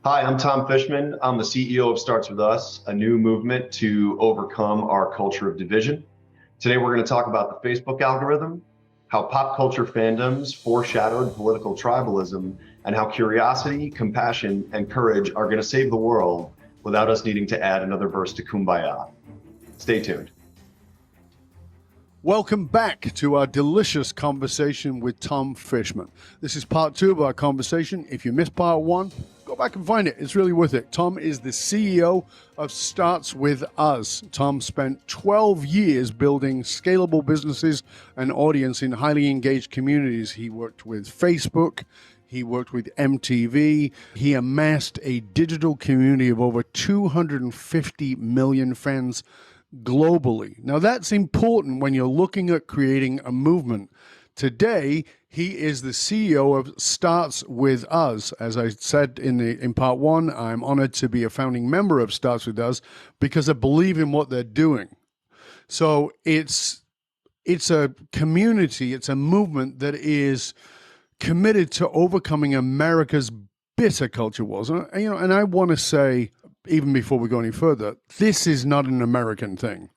Hi, I'm Tom Fishman. I'm the CEO of Starts With Us, a new movement to overcome our culture of division. Today, we're going to talk about the Facebook algorithm, how pop culture fandoms foreshadowed political tribalism, and how curiosity, compassion, and courage are going to save the world without us needing to add another verse to Kumbaya. Stay tuned. Welcome back to our delicious conversation with Tom Fishman. This is part two of our conversation. If you missed part one, go back and find it. It's really worth it. Tom is the CEO of Starts With Us. Tom spent 12 years building scalable businesses and audience in highly engaged communities. He worked with Facebook. He worked with MTV. He amassed a digital community of over 250 million fans globally. Now, that's important when you're looking at creating a movement. Today, he is the CEO of Starts With Us. As I said in part one, I'm honored to be a founding member of Starts With Us because I believe in what they're doing. So it's a community, it's a movement that is committed to overcoming America's bitter culture wars. And I want to say, even before we go any further, this is not an American thing.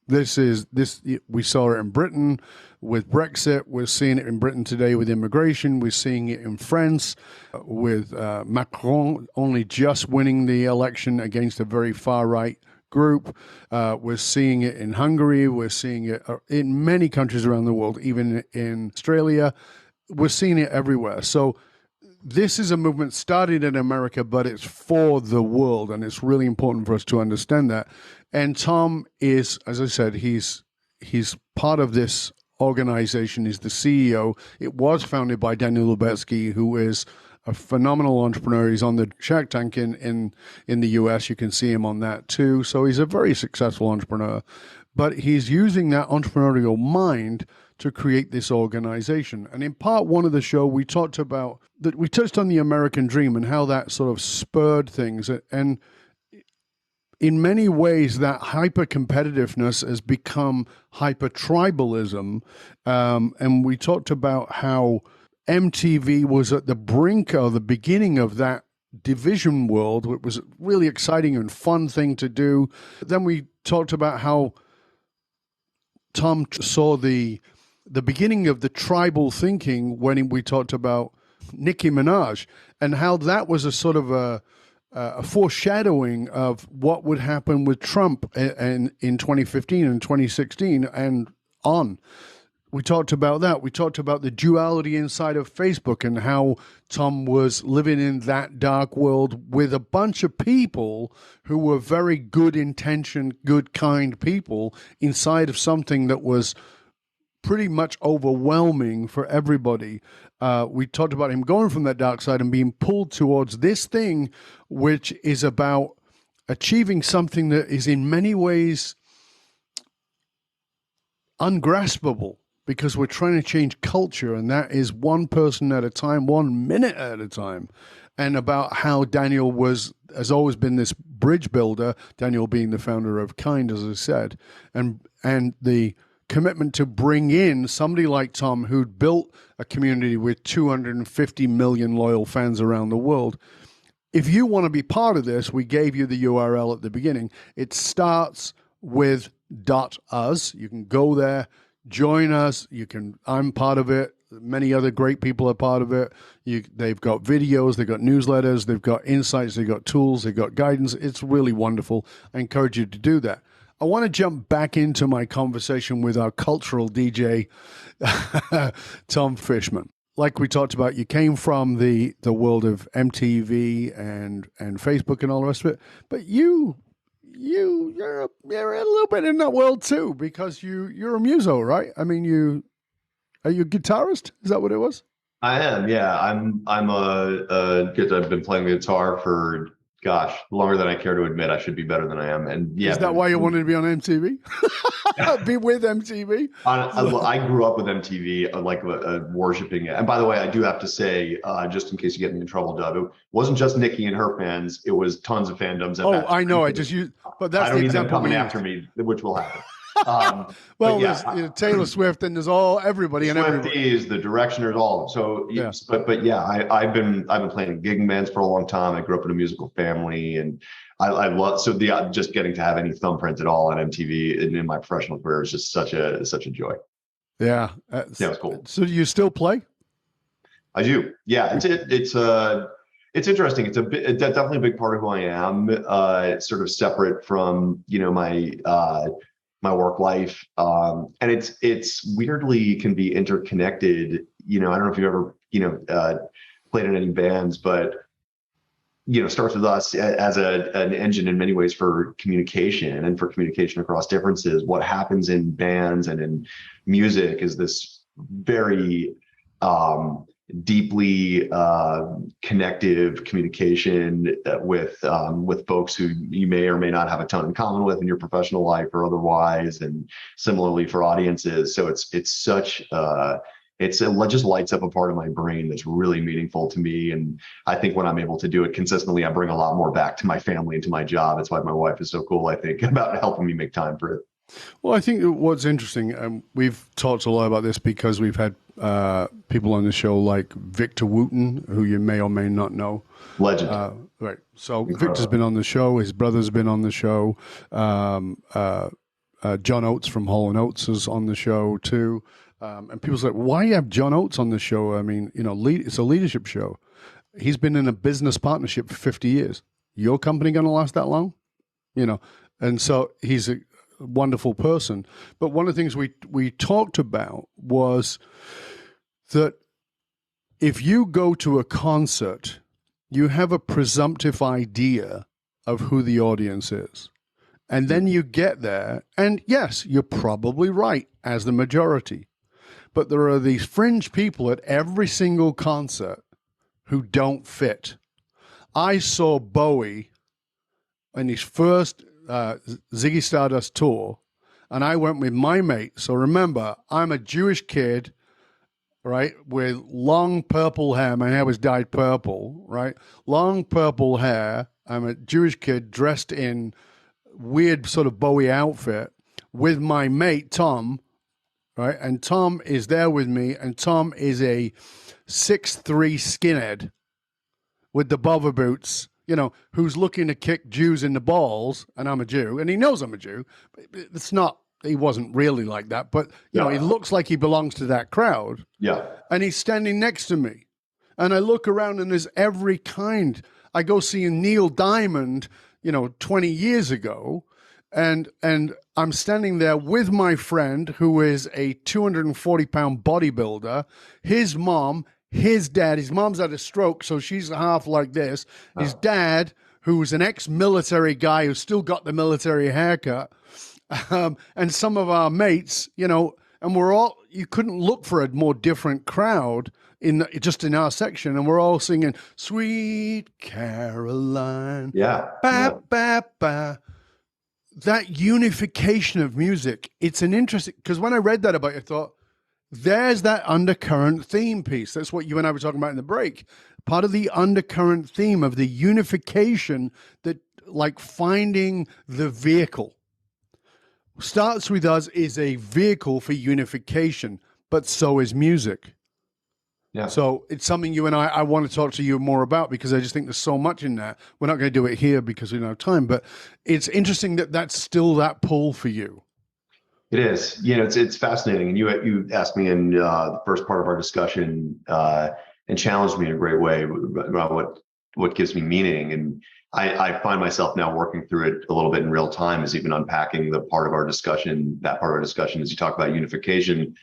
We saw it in Britain with Brexit. We're seeing it in Britain today with immigration. We're seeing it in France with Macron only just winning the election against a very far-right group. We're seeing it in Hungary. We're seeing it in many countries around the world, even in Australia. We're seeing it everywhere. So this is a movement started in America, but it's for the world, and it's really important for us to understand that. And Tom is, as I said, he's part of this organization. He's the CEO. It was founded by Daniel Lubetzky, who is a phenomenal entrepreneur. He's on the Shark Tank in the US. You can see him on that too. So he's a very successful entrepreneur, but he's using that entrepreneurial mind to create this organization. And in part one of the show, we touched on the American dream and how that sort of spurred things. And in many ways, that hyper-competitiveness has become hyper-tribalism. And we talked about how MTV was at the brink of the beginning of that division world. It was a really exciting and fun thing to do. Then we talked about how Tom saw the beginning of the tribal thinking when we talked about Nicki Minaj and how that was a sort of a foreshadowing of what would happen with Trump in 2015 and 2016 and on. We talked about that. We talked about the duality inside of Facebook and how Tom was living in that dark world with a bunch of people who were very good intentioned, good, kind people inside of something that was pretty much overwhelming for everybody. We talked about him going from that dark side and being pulled towards this thing, which is about achieving something that is in many ways ungraspable, because we're trying to change culture, and that is one person at a time, 1 minute at a time. And about how Daniel has always been this bridge builder, Daniel being the founder of Kind, as I said, and the commitment to bring in somebody like Tom, who'd built a community with 250 million loyal fans around the world. If you want to be part of this, we gave you the URL at the beginning. It starts with .us. You can go there, join us. I'm part of it. Many other great people are part of it. They've got videos, they've got newsletters, they've got insights, they've got tools, they've got guidance. It's really wonderful. I encourage you to do that. I want to jump back into my conversation with our cultural DJ, Tom Fishman. Like we talked about, you came from the world of MTV and Facebook and all the rest of it, but you're a little bit in that world too, because you're a muso, right? I mean, are you a guitarist? Is that what it was? I am, yeah. I've been playing the guitar for longer than I care to admit. I should be better than I am. And yeah, is that why you wanted to be on MTV? Be with MTV? I grew up with MTV, worshiping it. And by the way, I do have to say, just in case you get me in trouble, Dub, it wasn't just Nicki and her fans. It was tons of fandoms. I know. But that's I don't the need them example coming after me, which will happen. Well, but there's yeah, Taylor Swift, and there's everybody and everybody. Swifties, the Directioners, all of them. So, Yeah. but yeah, I've been playing gigging bands for a long time. I grew up in a musical family, and I love just getting to have any thumbprint at all on MTV in my professional career is just such a joy. Yeah. Yeah, it's cool. So you still play? I do. Yeah, it's interesting. It's definitely a big part of who I am. It's sort of separate from my work life, and it's weirdly can be interconnected. I don't know if you've ever played in any bands, but starts with us as an engine in many ways for communication and for communication across differences. What happens in bands and in music is this very deeply connective communication with folks who you may or may not have a ton in common with in your professional life or otherwise, and similarly for audiences. So it just lights up a part of my brain that's really meaningful to me. And I think when I'm able to do it consistently, I bring a lot more back to my family and to my job. That's why my wife is so cool, I think, about helping me make time for it. Well, I think what's interesting, we've talked a lot about this because we've had people on the show like Victor Wooten, who you may or may not know. Legend. Right. So Victor's been on the show. His brother's been on the show. John Oates from Hall & Oates is on the show too. And people say, why you have John Oates on the show? I mean, it's a leadership show. He's been in a business partnership for 50 years. Your company going to last that long? And so he's a wonderful person. But one of the things we talked about was that if you go to a concert, you have a presumptive idea of who the audience is. And then you get there, and yes, you're probably right as the majority. But there are these fringe people at every single concert who don't fit. I saw Bowie in his first Ziggy Stardust tour, and I went with my mate. So remember, I'm a Jewish kid, right, with long purple hair. My hair was dyed purple, right? Long purple hair. I'm a Jewish kid dressed in weird sort of Bowie outfit with my mate, Tom, right? And Tom is there with me, and Tom is a 6'3" skinhead with the bother boots, who's looking to kick Jews in the balls, and I'm a Jew, and he knows I'm a Jew. He wasn't really like that, but, he looks like he belongs to that crowd. Yeah. And he's standing next to me. And I look around, and there's every kind. I go see Neil Diamond, 20 years ago, and I'm standing there with my friend who is a 240-pound bodybuilder, his mom, his dad. His mom's had a stroke, so she's half like this. His dad, who's an ex-military guy who's still got the military haircut, and some of our mates, and we're all, you couldn't look for a more different crowd just in our section, and we're all singing Sweet Caroline. Yeah. Ba, ba, ba. That unification of music, it's an interesting, because when I read that about it, I thought, there's that undercurrent theme piece. That's what you and I were talking about in the break. Part of the undercurrent theme of the unification, that like finding the vehicle. Starts With Us is a vehicle for unification, but so is music. Yeah. So it's something you and I want to talk to you more about, because I just think there's so much in that. We're not going to do it here because we don't have time, but it's interesting that that's still that pull for you. It is. It's fascinating. And you asked me in the first part of our discussion and challenged me in a great way about what gives me meaning. And I find myself now working through it a little bit in real time, as even unpacking that part of our discussion, as you talk about unification.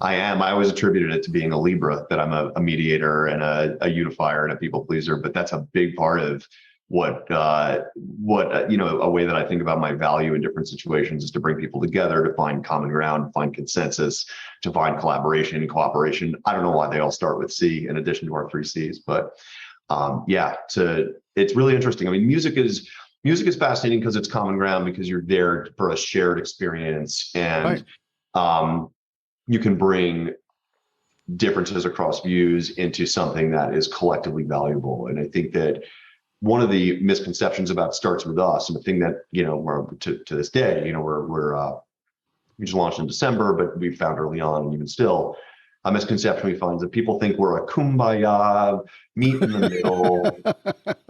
I always attributed it to being a Libra, that I'm a mediator and a unifier and a people pleaser, but that's a big part of what a way that I think about my value in different situations is to bring people together, to find common ground, to find consensus, to find collaboration and cooperation. I don't know why they all start with C in addition to our 3 C's, but it's really interesting. I mean, music is fascinating because it's common ground, because you're there for a shared experience, and right. You can bring differences across views into something that is collectively valuable. And I think that one of the misconceptions about Starts With Us, and the thing that, we're to this day, we're we just launched in December, but we found early on, and even still, a misconception we find is that people think we're a kumbaya, meet in the middle.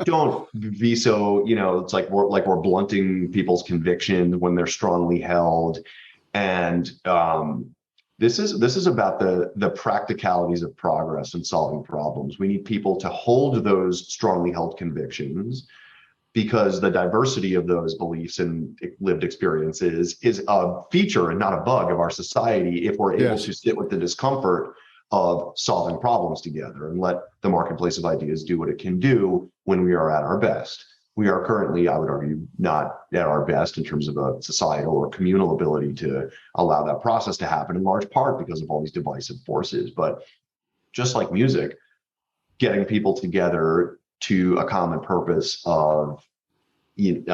Don't be so, it's like we're blunting people's convictions when they're strongly held. And this is about the practicalities of progress and solving problems. We need people to hold those strongly held convictions, because the diversity of those beliefs and lived experiences is a feature and not a bug of our society, if we're able to sit with the discomfort of solving problems together and let the marketplace of ideas do what it can do when we are at our best. We are currently, I would argue, not at our best in terms of a societal or communal ability to allow that process to happen, in large part because of all these divisive forces. But just like music, getting people together to a common purpose of, in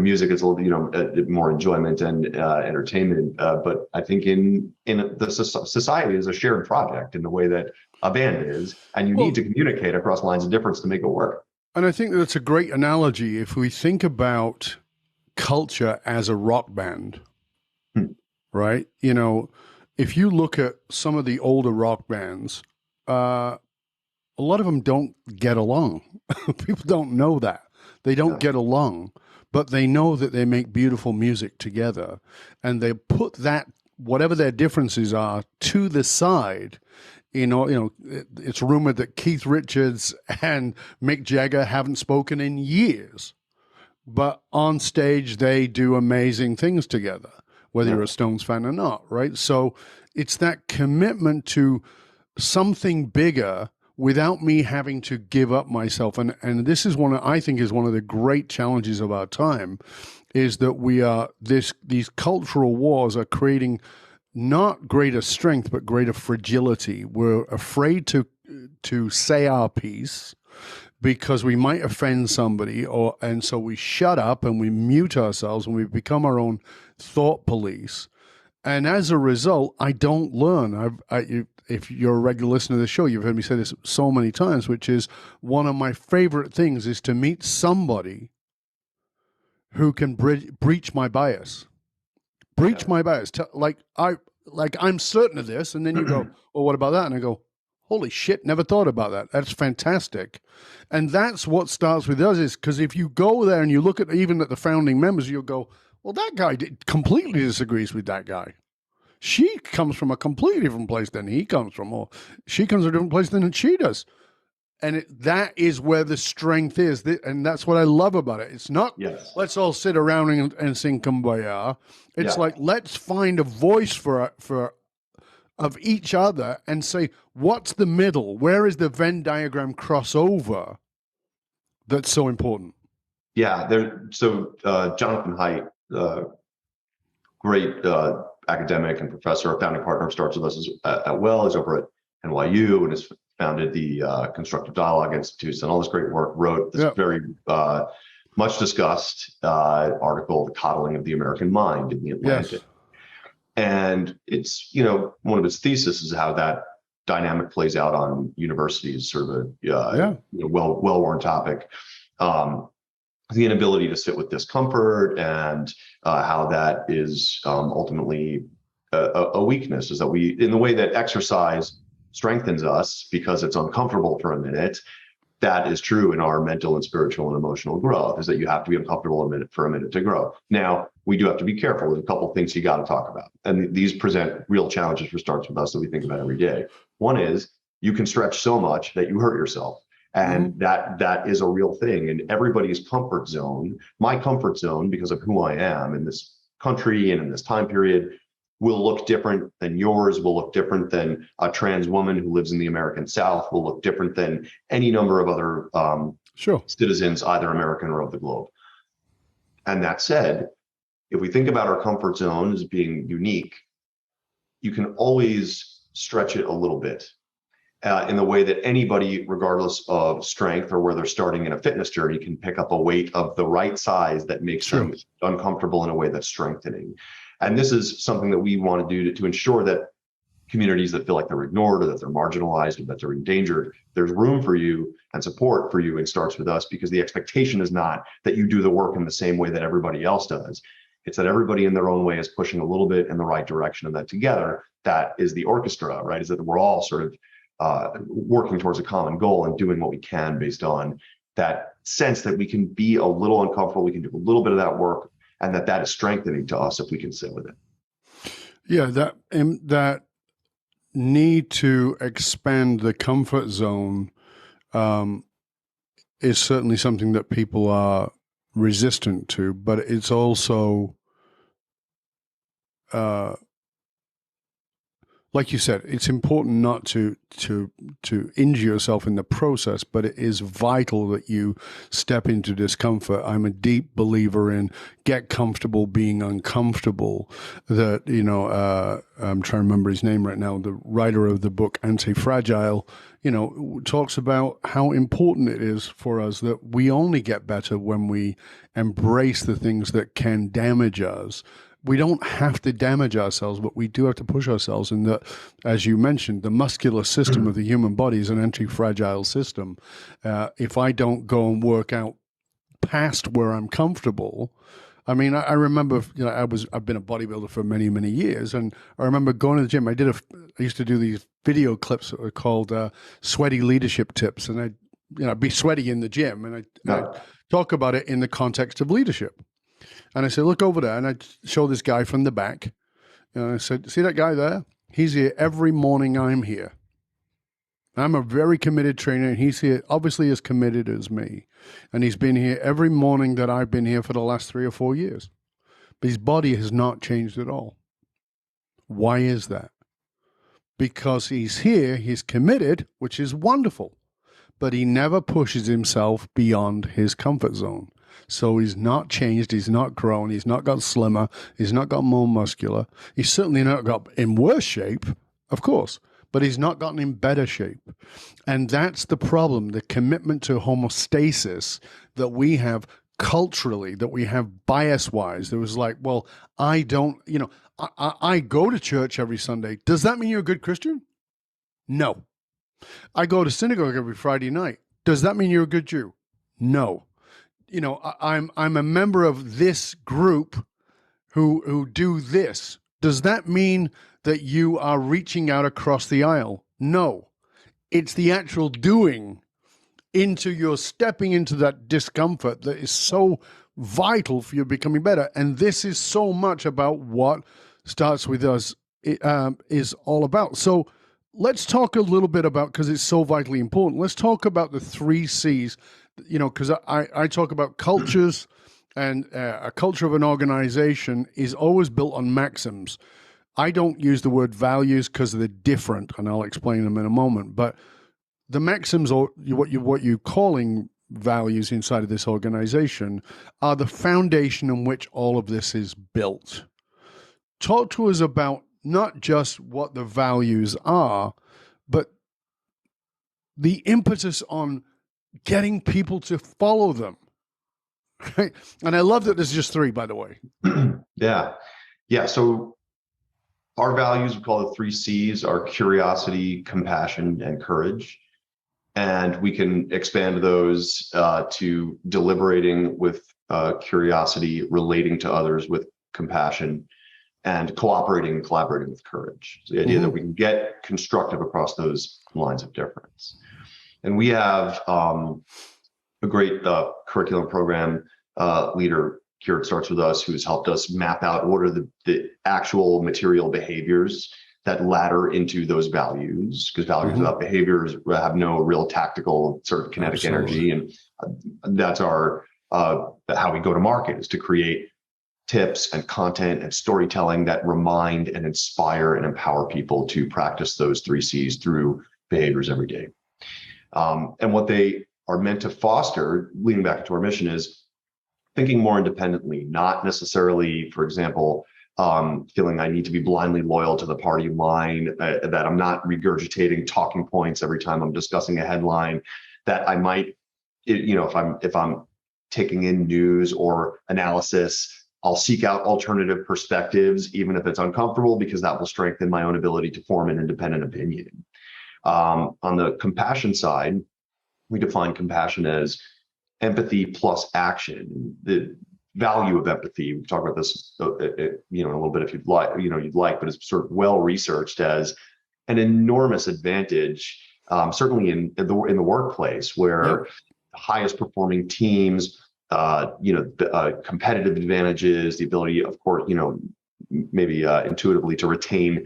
music, it's a little, more enjoyment and entertainment. But I think in the society is a shared project in the way that a band is, and you need to communicate across lines of difference to make it work. And I think that's a great analogy. If we think about culture as a rock band, right? If you look at some of the older rock bands, a lot of them don't get along. People don't know that. They don't get along, but they know that they make beautiful music together, and they put that, whatever their differences are, to the side. It's rumored that Keith Richards and Mick Jagger haven't spoken in years, but on stage they do amazing things together, whether you're a Stones fan or not, right? So it's that commitment to something bigger without me having to give up myself. And this is I think is one of the great challenges of our time, is that these cultural wars are creating not greater strength, but greater fragility. We're afraid to say our piece because we might offend somebody, and so we shut up and we mute ourselves and we become our own thought police. And as a result, I don't learn. If you're a regular listener to the show, you've heard me say this so many times, which is one of my favorite things is to meet somebody who can breach my bias. My bias. I'm certain of this, and then you go, "Well, what about that?" And I go, "Holy shit, never thought about that. That's fantastic." And that's what starts with us, is because if you go there and you look at even at the founding members, you'll go, "Well, that guy completely disagrees with that guy. She comes from a completely different place than he comes from, or she comes from a different place than she does." And that is where the strength is. And that's what I love about it. It's not, let's all sit around and sing Kumbaya. It's like, let's find a voice of each other and say, what's the middle? Where is the Venn diagram crossover that's so important? Yeah. Jonathan Haidt, great academic and professor, a founding partner of Starts With Us as well, is over at NYU and has founded the Constructive Dialogue Institute and all this great work, wrote this very much discussed article, The Coddling of the American Mind in the Atlantic. And it's, one of its theses is how that dynamic plays out on universities, sort of a well-worn topic. The inability to sit with discomfort and how that is ultimately a weakness, is that we, in the way that exercise strengthens us because it's uncomfortable for a minute, that is true in our mental and spiritual and emotional growth, is that you have to be uncomfortable for a minute to grow. Now, we do have to be careful. There's a couple of things you got to talk about. And these present real challenges for Starts With Us that we think about every day. One is you can stretch so much that you hurt yourself. And that is a real thing. And everybody's comfort zone, my comfort zone, because of who I am in this country and in this time period, will look different than yours, will look different than a trans woman who lives in the American South, will look different than any number of other citizens, either American or of the globe. And that said, if we think about our comfort zone as being unique, you can always stretch it a little bit. In the way that anybody, regardless of strength or where they're starting in a fitness journey, can pick up a weight of the right size that makes them uncomfortable in a way that's strengthening. And this is something that we want to do to ensure that communities that feel like they're ignored or that they're marginalized or that they're endangered, there's room for you and support for you in Starts With Us, because the expectation is not that you do the work in the same way that everybody else does. It's that everybody in their own way is pushing a little bit in the right direction, and that together, that is the orchestra, right? Is that we're all sort of working towards a common goal and doing what we can based on that sense that we can be a little uncomfortable, we can do a little bit of that work, and that is strengthening to us if we can sit with it. Yeah, that need to expand the comfort zone is certainly something that people are resistant to, but it's also, like you said, it's important not to injure yourself in the process, but it is vital that you step into discomfort. I'm a deep believer in get comfortable being uncomfortable. That, I'm trying to remember his name right now, the writer of the book Anti-Fragile, talks about how important it is for us that we only get better when we embrace the things that can damage us. We don't have to damage ourselves, but we do have to push ourselves. And that, as you mentioned, the muscular system of the human body is an anti-fragile system. If I don't go and work out past where I'm comfortable, I mean, I remember, I've been a bodybuilder for many, many years, and I remember going to the gym. I used to do these video clips that were called "Sweaty Leadership Tips," and I'd be sweaty in the gym, and I'd talk about it in the context of leadership. And I said, look over there. And I show this guy from the back. And I said, see that guy there? He's here every morning I'm here. I'm a very committed trainer, and he's here obviously as committed as me. And he's been here every morning that I've been here for the last 3 or 4 years. But his body has not changed at all. Why is that? Because he's here, he's committed, which is wonderful. But he never pushes himself beyond his comfort zone. So he's not changed, he's not grown, he's not got slimmer, he's not got more muscular. He's certainly not got in worse shape, of course, but he's not gotten in better shape. And that's the problem, the commitment to homeostasis that we have culturally, that we have bias-wise. There was like, well, I don't, I go to church every Sunday. Does that mean you're a good Christian? No. I go to synagogue every Friday night. Does that mean you're a good Jew? No. I'm a member of this group who do this. Does that mean that you are reaching out across the aisle? No. It's the actual doing you're stepping into that discomfort that is so vital for you becoming better. And this is so much about what Starts With Us is all about. So let's talk a little bit about, because it's so vitally important, let's talk about the 3 C's. Because I talk about cultures, and a culture of an organization is always built on maxims. I don't use the word values because they're different, and I'll explain them in a moment. But the maxims, or what you're calling values inside of this organization, are the foundation on which all of this is built. Talk to us about not just what the values are, but the impetus on getting people to follow them. Right? And I love that there's just 3, by the way. Yeah. So our values, we call the 3 C's, are curiosity, compassion, and courage. And we can expand those to deliberating with curiosity, relating to others with compassion, and cooperating and collaborating with courage. So the idea that we can get constructive across those lines of difference. And we have a great curriculum program leader here at Starts With Us, who's helped us map out what are the actual material behaviors that ladder into those values, because values without behaviors have no real tactical sort of kinetic energy. And that's our how we go to market, is to create tips and content and storytelling that remind and inspire and empower people to practice those 3 C's through behaviors every day. And what they are meant to foster, leading back to our mission, is thinking more independently, not necessarily, for example, feeling I need to be blindly loyal to the party line, that I'm not regurgitating talking points every time I'm discussing a headline, that I might, if I'm taking in news or analysis, I'll seek out alternative perspectives, even if it's uncomfortable, because that will strengthen my own ability to form an independent opinion. On the compassion side, we define compassion as empathy plus action. value of empathy. We talk about this, in a little bit if you'd like, but it's sort of well researched as an enormous advantage, certainly in the workplace, where the highest performing teams, competitive advantages, the ability, of course, maybe intuitively to retain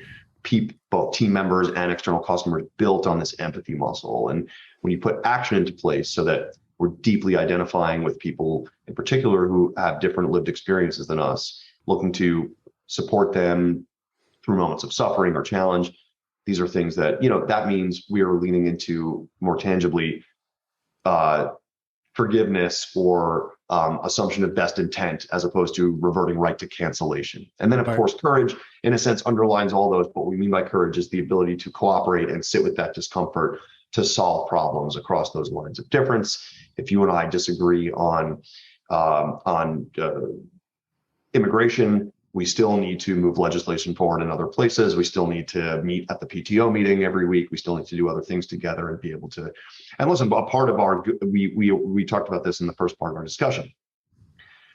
both team members and external customers, built on this empathy muscle. And when you put action into place so that we're deeply identifying with people in particular who have different lived experiences than us, looking to support them through moments of suffering or challenge, these are things that, that means we are leaning into more tangibly forgiveness or assumption of best intent, as opposed to reverting right to cancellation. And then, of course, courage, in a sense, underlines all those. What we mean by courage is the ability to cooperate and sit with that discomfort to solve problems across those lines of difference. If you and I disagree on immigration, we still need to move legislation forward in other places. We still need to meet at the PTO meeting every week. We still need to do other things together and be able to. And listen, a part of we talked about this in the first part of our discussion.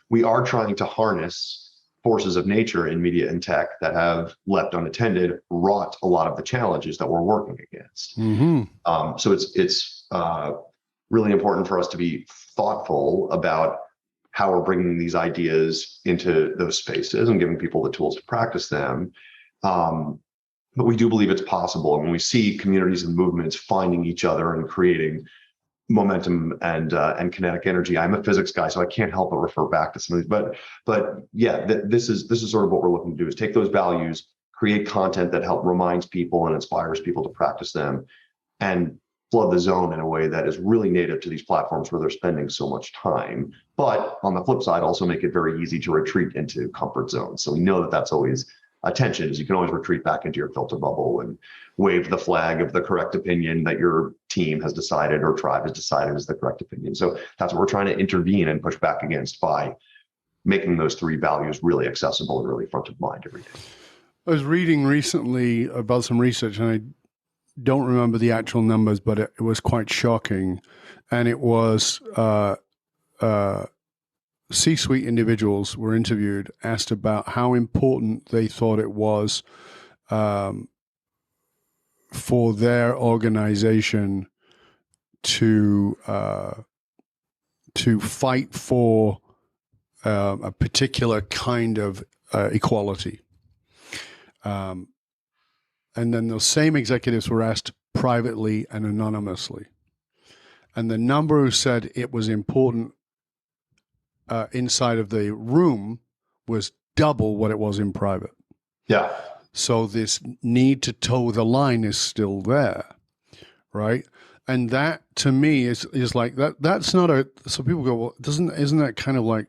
We are trying to harness forces of nature in media and tech that have left unattended, wrought a lot of the challenges that we're working against. Mm-hmm. So it's really important for us to be thoughtful about how we're bringing these ideas into those spaces and giving people the tools to practice them. But we do believe it's possible. And when we see communities and movements finding each other and creating momentum and kinetic energy, I'm a physics guy, so I can't help but refer back to some of these. But yeah, this is sort of what we're looking to do, is take those values, create content that reminds people and inspires people to practice them, and flood the zone in a way that is really native to these platforms where they're spending so much time. But on the flip side, also make it very easy to retreat into comfort zones. So we know that that's always a tension, is you can always retreat back into your filter bubble and wave the flag of the correct opinion that your team has decided or tribe has decided is the correct opinion. So that's what we're trying to intervene and push back against by making those three values really accessible and really front of mind every day. I was reading recently about some research, and I don't remember the actual numbers, but it was quite shocking. And it was C-suite individuals were interviewed, asked about how important they thought it was for their organization to fight for a particular kind of equality. And then those same executives were asked privately and anonymously. And the number who said it was important inside of the room was double what it was in private. Yeah. So this need to toe the line is still there, right? And that, to me, is like that. That's not a. So people go, well, isn't that kind of like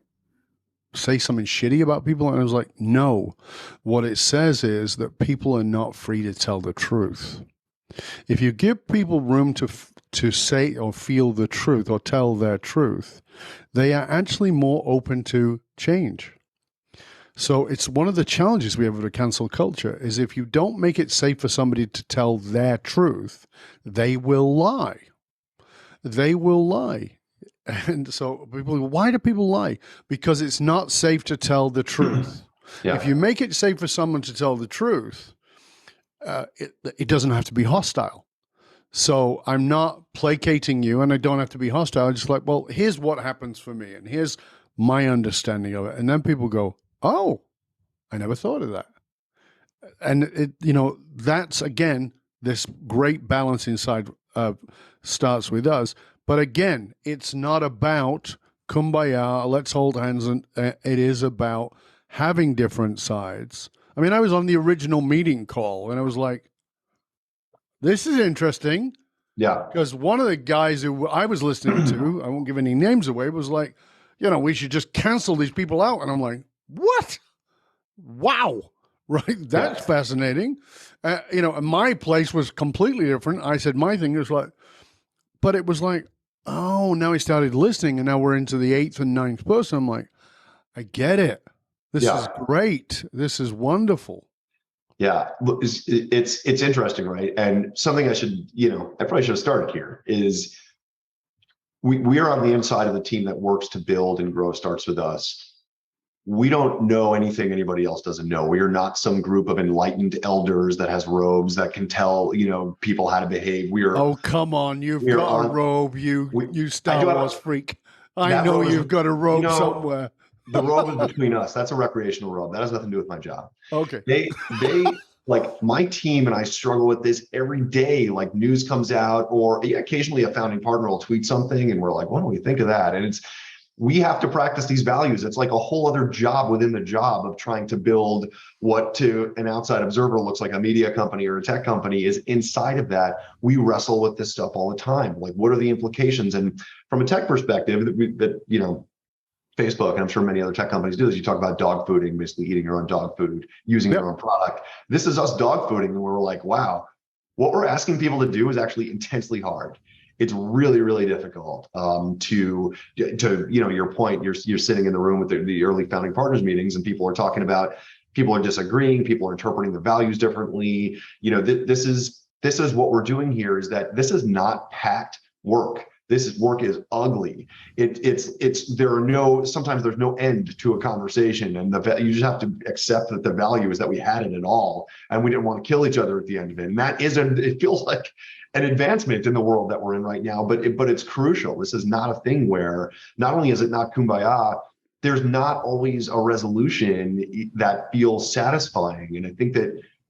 say something shitty about people? And I was like, no. What it says is that people are not free to tell the truth. If you give people room to say or feel the truth or tell their truth, they are actually more open to change. So it's one of the challenges we have with a cancel culture is if you don't make it safe for somebody to tell their truth, they will lie. They will lie. And so people go, why do people lie? Because it's not safe to tell the truth. Yeah. If you make it safe for someone to tell the truth, it doesn't have to be hostile. So I'm not placating you, and I don't have to be hostile. I'm just like, well, here's what happens for me, and here's my understanding of it. And then people go, oh, I never thought of that. And that's, again, this great balance inside starts with us. But again, it's not about kumbaya, let's hold hands. And it is about having different sides. I mean, I was on the original meeting call, and I was like, this is interesting. Yeah. Because one of the guys who I was listening to, I won't give any names away, was like, we should just cancel these people out. And I'm like, what? Wow. Right. That's fascinating. And my place was completely different. I said, my thing is like, but it was like, oh, now he started listening, and now we're into the 8th and 9th person. I'm like, I get it. This is great. This is wonderful. Yeah, it's interesting, right? And something I probably should have started here is we are on the inside of the team that works to build and grow Starts With Us. we don't know anything anybody else doesn't know. We are not some group of enlightened elders that has robes that can tell, people how to behave. Oh, come on. You've we are got a on, robe, you we, I Star do Wars have, freak. I that know robe is, you've got a you robe know, somewhere. the robe is between us. That's a recreational robe. That has nothing to do with my job. Okay. They like my team and I struggle with this every day. Like news comes out, or occasionally a founding partner will tweet something, and we're like, "What do we think of that?" And we have to practice these values. It's like a whole other job within the job of trying to build what to an outside observer looks like a media company or a tech company. Is inside of that, we wrestle with this stuff all the time. Like, what are the implications? And from a tech perspective, Facebook, and I'm sure many other tech companies do this. You talk about dog fooding, basically eating your own dog food, using your own product. This is us dog fooding, and we're like, wow, what we're asking people to do is actually intensely hard. It's really, really difficult to your point. You're sitting in the room with the early founding partners meetings, and people are disagreeing, people are interpreting the values differently. This is what we're doing here. Is that this is not packed work. This work is ugly. Sometimes there's no end to a conversation, and you just have to accept that the value is that we had it at all, and we didn't want to kill each other at the end of it. And it feels like an advancement in the world that we're in right now, but it's crucial. This is not a thing where not only is it not kumbaya, there's not always a resolution that feels satisfying. And I think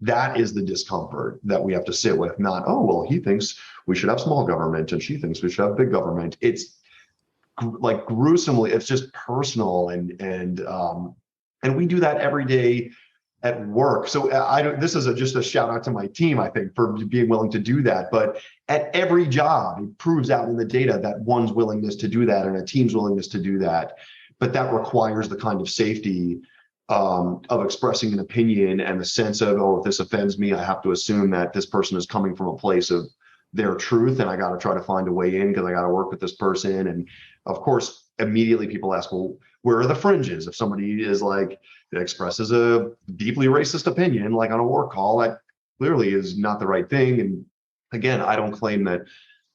that is the discomfort that we have to sit with. Not, oh, well, he thinks we should have small government and she thinks we should have big government. It's like gruesomely, it's just personal, and we do that every day at work. So this is just a shout out to my team, I think, for being willing to do that. But at every job, it proves out in the data that one's willingness to do that and a team's willingness to do that. But that requires the kind of safety of expressing an opinion and the sense of, oh, if this offends me, I have to assume that this person is coming from a place of their truth, and I got to try to find a way in because I got to work with this person. And of course, immediately people ask, well, where are the fringes? If somebody is like, that expresses a deeply racist opinion, like on a work call, that clearly is not the right thing. And again, I don't claim that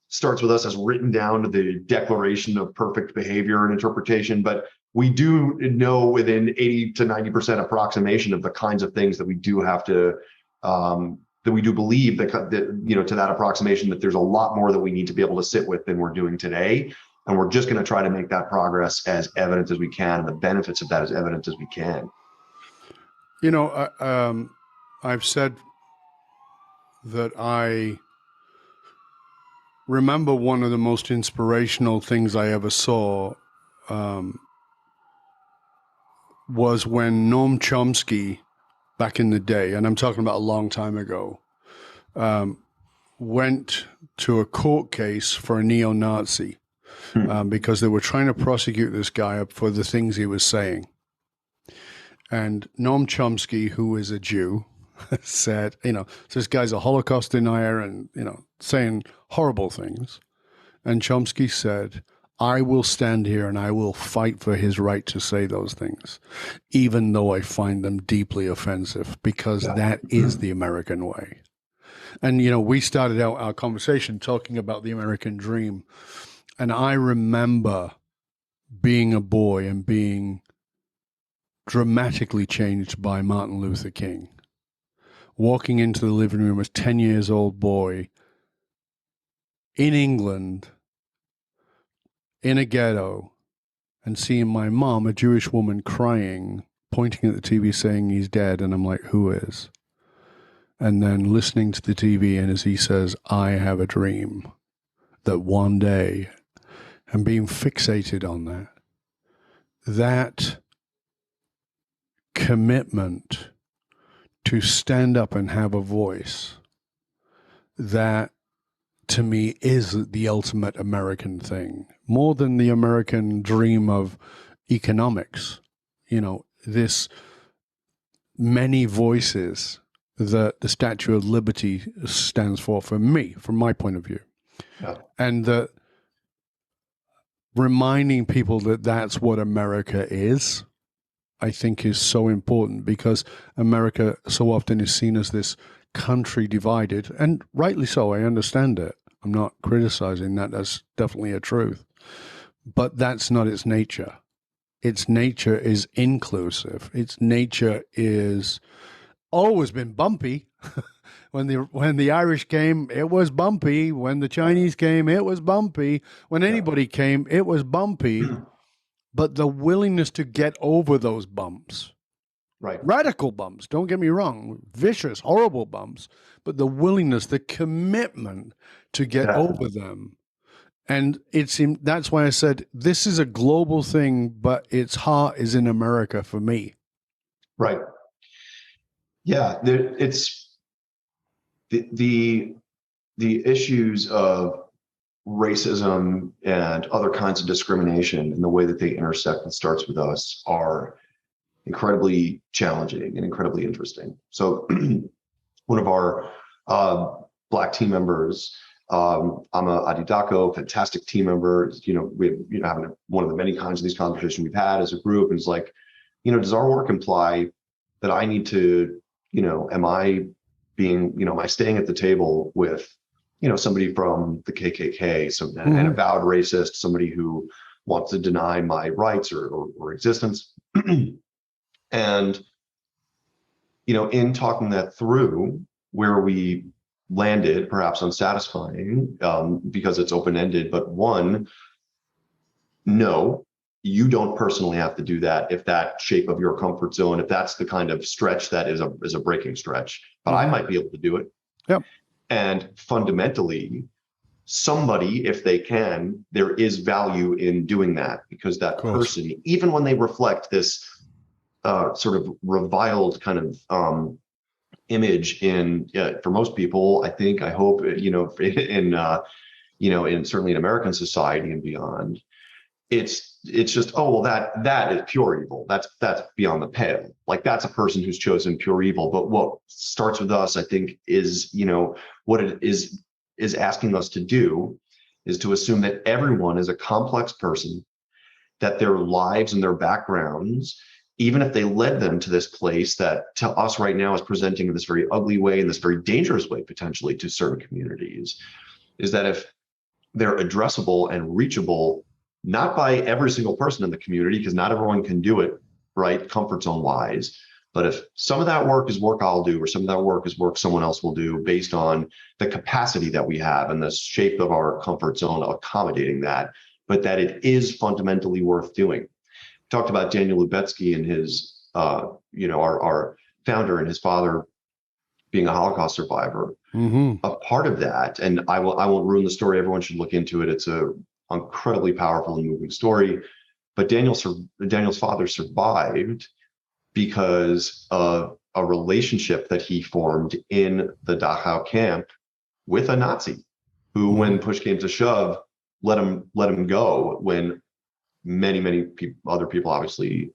Starts With Us as written down to the declaration of perfect behavior and interpretation, but we do know within 80 to 90% approximation of the kinds of things that we do have to, that we do believe that to that approximation, that there's a lot more that we need to be able to sit with than we're doing today. And we're just going to try to make that progress as evident as we can, and the benefits of that as evident as we can. I've said that I remember one of the most inspirational things I ever saw was when Noam Chomsky, back in the day, and I'm talking about a long time ago, went to a court case for a neo-Nazi because they were trying to prosecute this guy for the things he was saying. And Noam Chomsky, who is a Jew, said, so this guy's a Holocaust denier and, saying horrible things. And Chomsky said, I will stand here and I will fight for his right to say those things, even though I find them deeply offensive, because that is the American way. And, we started out our conversation talking about the American dream. And I remember being a boy and being dramatically changed by Martin Luther King. Walking into the living room as a 10-year-old boy in England, in a ghetto, and seeing my mom, a Jewish woman, crying, pointing at the TV saying he's dead. And I'm like, who is? And then listening to the TV, and as he says, I have a dream that one day, and being fixated on that commitment to stand up and have a voice, that to me is the ultimate American thing, more than the American dream of economics. This many voices that the Statue of Liberty stands for me, from my point of view. Yeah. And that reminding people that that's what America is, I think, is so important, because America so often is seen as this country divided, and rightly so. I understand it. I'm not criticizing that. That's definitely a truth. But that's not its nature. its nature is inclusive. Its nature is always been bumpy. When the Irish came, it was bumpy. When the Chinese came, it was bumpy. When anybody came, it was bumpy. But the willingness to get over those bumps, Right. radical bumps, don't get me wrong, vicious, horrible bumps, but the willingness, the commitment to get over them. And that's why I said this is a global thing, but its heart is in America for me. Right. Yeah, it's the issues of racism and other kinds of discrimination and the way that they intersect and starts with us are incredibly challenging and incredibly interesting. So one of our Black team members, I'm a Adidako, fantastic team member. We having one of the many kinds of these conversations we've had as a group, and it's like, does our work imply that I need to, am I staying at the table with, somebody from the KKK, an avowed racist, somebody who wants to deny my rights or existence. And, in talking that through, where we landed, perhaps unsatisfying, because it's open-ended, but one, no, you don't personally have to do that if that shape of your comfort zone, if that's the kind of stretch that is a breaking stretch, but I might be able to do it. Yep. And fundamentally, somebody, if they can, there is value in doing that, because that person, even when they reflect this sort of reviled kind of image for most people, I hope, in certainly in American society and beyond, it's just, oh, well, that is pure evil. That's beyond the pale. Like, that's a person who's chosen pure evil. But what starts with us, I think, is, what it is asking us to do is to assume that everyone is a complex person, that their lives and their backgrounds, even if they led them to this place that to us right now is presenting in this very ugly way, in this very dangerous way, potentially to certain communities, is that if they're addressable and reachable, not by every single person in the community, because not everyone can do it, right, comfort zone wise, but if some of that work is work I'll do, or some of that work is work someone else will do, based on the capacity that we have and the shape of our comfort zone accommodating that, but that it is fundamentally worth doing. Talked about Daniel Lubetzky and his, our founder and his father being a Holocaust survivor. A part of that, and I won't ruin the story. Everyone should look into it. It's a incredibly powerful and moving story. But Daniel's father survived because of a relationship that he formed in the Dachau camp with a Nazi, who, when push came to shove, let him go when many other people obviously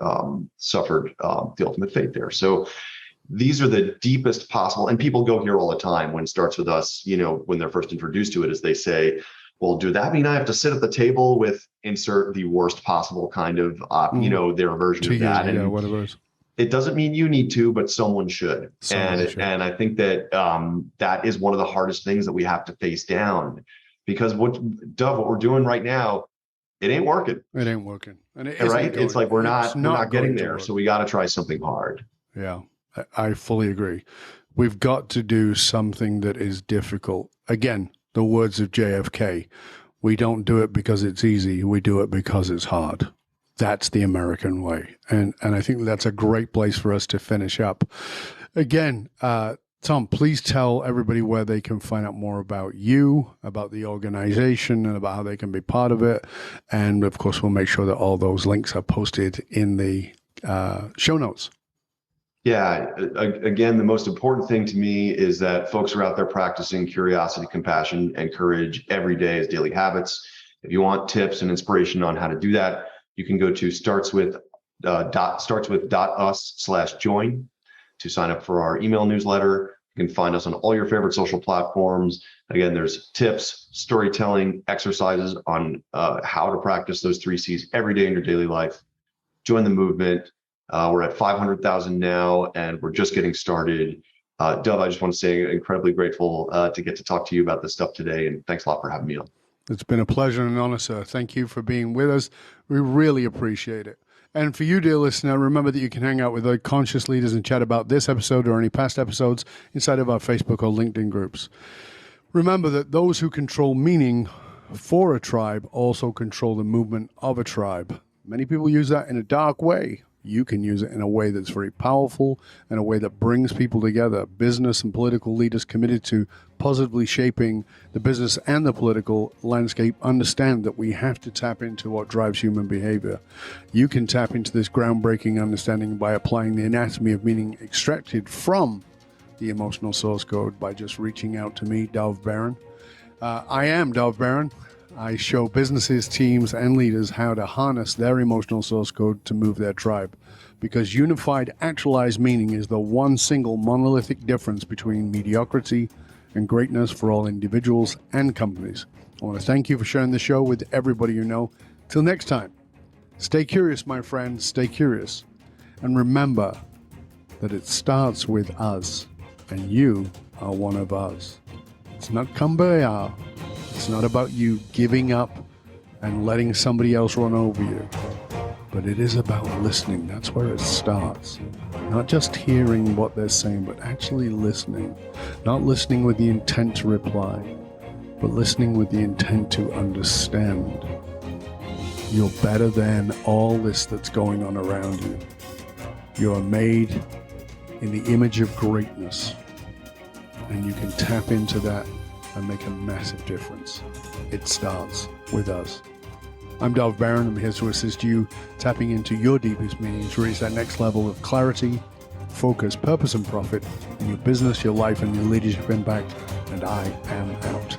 suffered the ultimate fate there. So these are the deepest possible, and people go here all the time when it starts with us, when they're first introduced to it, is they say, well, do that mean I have to sit at the table with insert the worst possible kind of, their version of that? And whatever. It doesn't mean you need to, but someone should. And I think that that is one of the hardest things that we have to face down, because what we're doing right now, it ain't working. It ain't working. And it's like we're not getting there. So we got to try something hard. Yeah, I fully agree. We've got to do something that is difficult. Again, the words of JFK, we don't do it because it's easy. We do it because it's hard. That's the American way. And I think that's a great place for us to finish up. Again, Tom, please tell everybody where they can find out more about you, about the organization, and about how they can be part of it. And of course, we'll make sure that all those links are posted in the show notes. Yeah. Again, the most important thing to me is that folks are out there practicing curiosity, compassion, and courage every day as daily habits. If you want tips and inspiration on how to do that, you can go to startswith.us/join to sign up for our email newsletter. You can find us on all your favorite social platforms. Again, there's tips, storytelling, exercises on how to practice those 3 C's every day in your daily life. Join the movement. We're at 500,000 now, and we're just getting started. Dov, I just want to say incredibly grateful to get to talk to you about this stuff today, and thanks a lot for having me on. It's been a pleasure and an honor, sir. Thank you for being with us. We really appreciate it. And for you, dear listener, remember that you can hang out with other conscious leaders and chat about this episode or any past episodes inside of our Facebook or LinkedIn groups. Remember that those who control meaning for a tribe also control the movement of a tribe. Many people use that in a dark way. You can use it in a way that's very powerful and a way that brings people together. Business and political leaders committed to positively shaping the business and the political landscape understand that we have to tap into what drives human behavior. You can tap into this groundbreaking understanding by applying the anatomy of meaning extracted from the emotional source code by just reaching out to me, Dov Baron. I am Dov Baron. I show businesses, teams, and leaders how to harness their emotional source code to move their tribe. Because unified, actualized meaning is the one single monolithic difference between mediocrity and greatness for all individuals and companies. I want to thank you for sharing the show with everybody you know. Till next time, stay curious, my friends, stay curious. And remember that it starts with us, and you are one of us. It's not kumbaya. It's not about you giving up and letting somebody else run over you, but it is about listening. That's where it starts. Not just hearing what they're saying, but actually listening. Not listening with the intent to reply, but listening with the intent to understand. You're better than all this that's going on around you. You are made in the image of greatness, and you can tap into that and make a massive difference. It starts with us. I'm Dov Baron. I'm here to assist you tapping into your deepest meaning to reach that next level of clarity, focus, purpose, and profit in your business, your life, and your leadership impact. And I am out.